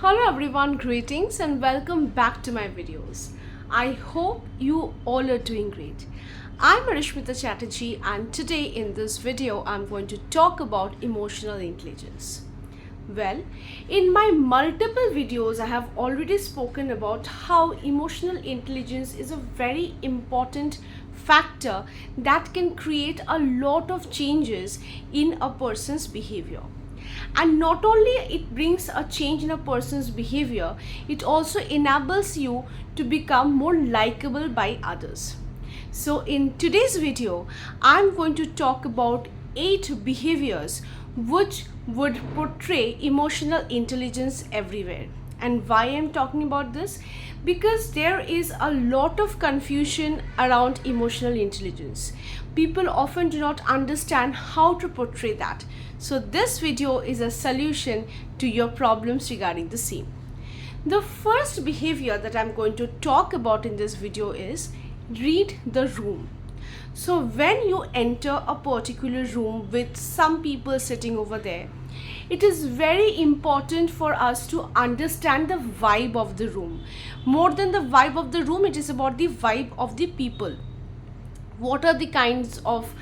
Hello everyone, greetings and welcome back to my videos. I hope you all are doing great. I'm Marishmita Chatterjee and today in this video I'm going to talk about emotional intelligence. Well, in my multiple videos I have already spoken about how emotional intelligence is a very important factor that can create a lot of changes in a person's behavior. And not only it brings a change in a person's behavior, it also enables you to become more likable by others. So in today's video, I'm going to talk about 8 behaviors which would portray emotional intelligence everywhere. And why I'm talking about this? Because there is a lot of confusion around emotional intelligence. People often do not understand how to portray that. So this video is a solution to your problems regarding the same. The first behavior that I'm going to talk about in this video is read the room. So when you enter a particular room with some people sitting over there, it is very important for us to understand the vibe of the room. More than the vibe of the room, it is about the vibe of the people. What are the kinds of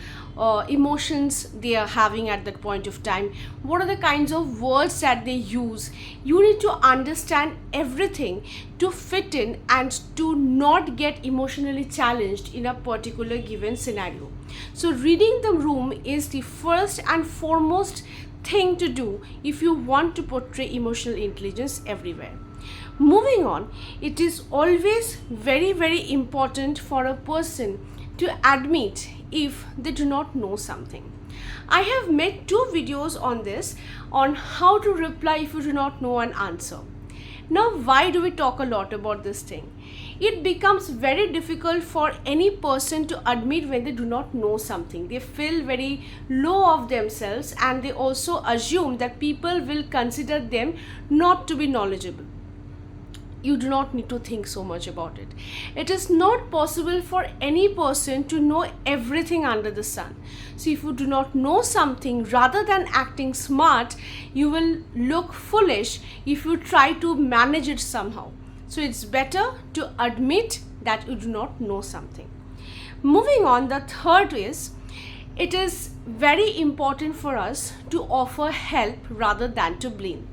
emotions they are having at that point of time? What are the kinds of words that they use? You need to understand everything to fit in and to not get emotionally challenged in a particular given scenario. So reading the room is the first and foremost thing to do if you want to portray emotional intelligence everywhere. Moving on, it is always very important for a person to admit if they do not know something. I have made 2 videos on this, on how to reply if you do not know an answer. Now, why do we talk a lot about this thing? It becomes very difficult for any person to admit when they do not know something. They feel very low of themselves and they also assume that people will consider them not to be knowledgeable. You do not need to think so much about it. It is not possible for any person to know everything under the sun. So if you do not know something, rather than acting smart, you will look foolish if you try to manage it somehow. So it's better to admit that you do not know something. Moving on, the third is, it is very important for us to offer help rather than to blame.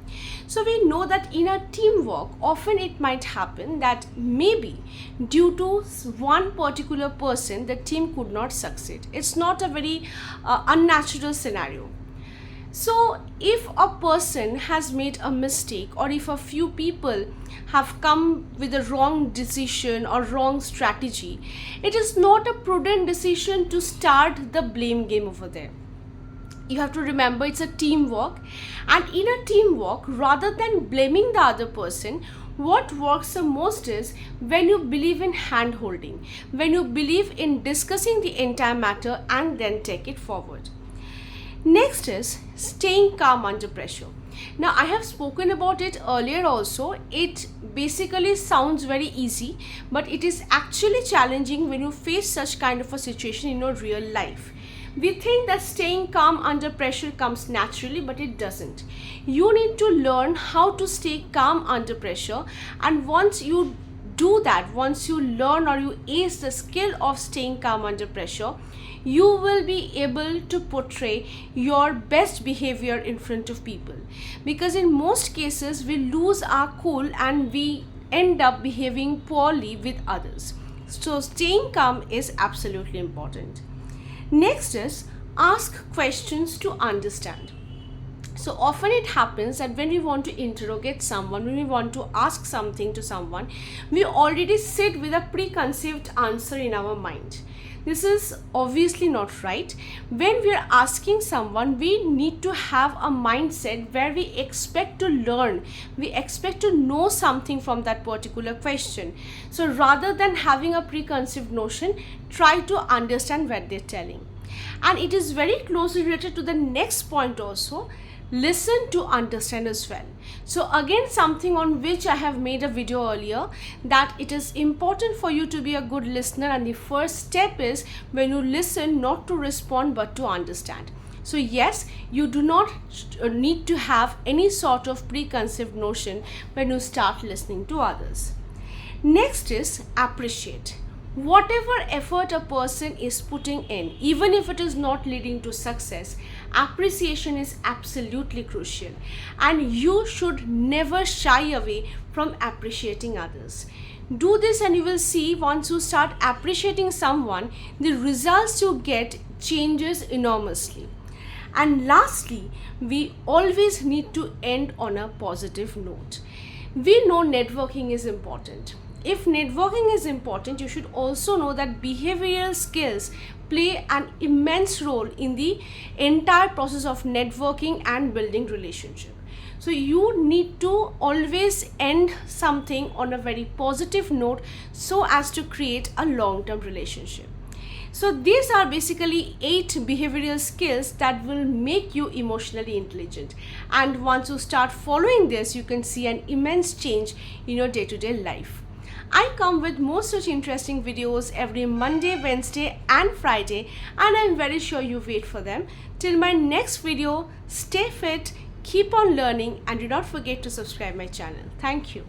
So we know that in a teamwork, often it might happen that maybe due to one particular person, the team could not succeed. It's not a very unnatural scenario. So if a person has made a mistake, or if a few people have come with a wrong decision or wrong strategy, it is not a prudent decision to start the blame game over there. You have to remember it's a teamwork, and in a teamwork, rather than blaming the other person, what works the most is when you believe in hand holding, when you believe in discussing the entire matter and then take it forward. Next is staying calm under pressure. Now, I have spoken about it earlier also. It basically sounds very easy, but it is actually challenging when you face such kind of a situation in your real life. We think that staying calm under pressure comes naturally, but it doesn't. You need to learn how to stay calm under pressure, and once you do that, once you learn or you ace the skill of staying calm under pressure, you will be able to portray your best behavior in front of people. Because in most cases, we lose our cool and we end up behaving poorly with others. So staying calm is absolutely important. Next is ask questions to understand. So often it happens that when we want to interrogate someone, when we want to ask something to someone, we already sit with a preconceived answer in our mind. This is obviously not right. When we are asking someone, we need to have a mindset where we expect to learn, we expect to know something from that particular question. So rather than having a preconceived notion, try to understand what they're telling. And it is very closely related to the next point also. Listen to understand as well. So again, something on which I have made a video earlier, that it is important for you to be a good listener, and the first step is when you listen, not to respond but to understand. So yes, you do not need to have any sort of preconceived notion when you start listening to others. Next is appreciate. Whatever effort a person is putting in, even if it is not leading to success, appreciation is absolutely crucial. And you should never shy away from appreciating others. Do this and you will see, once you start appreciating someone, the results you get changes enormously. And lastly, we always need to end on a positive note. We know networking is important. If networking is important, you should also know that behavioral skills play an immense role in the entire process of networking and building relationship. So you need to always end something on a very positive note so as to create a long-term relationship. So these are basically 8 behavioral skills that will make you emotionally intelligent. And once you start following this, you can see an immense change in your day-to-day life. I come with more such interesting videos every Monday, Wednesday and Friday, and I'm very sure you wait for them. Till my next video, stay fit, keep on learning, and do not forget to subscribe my channel. Thank you.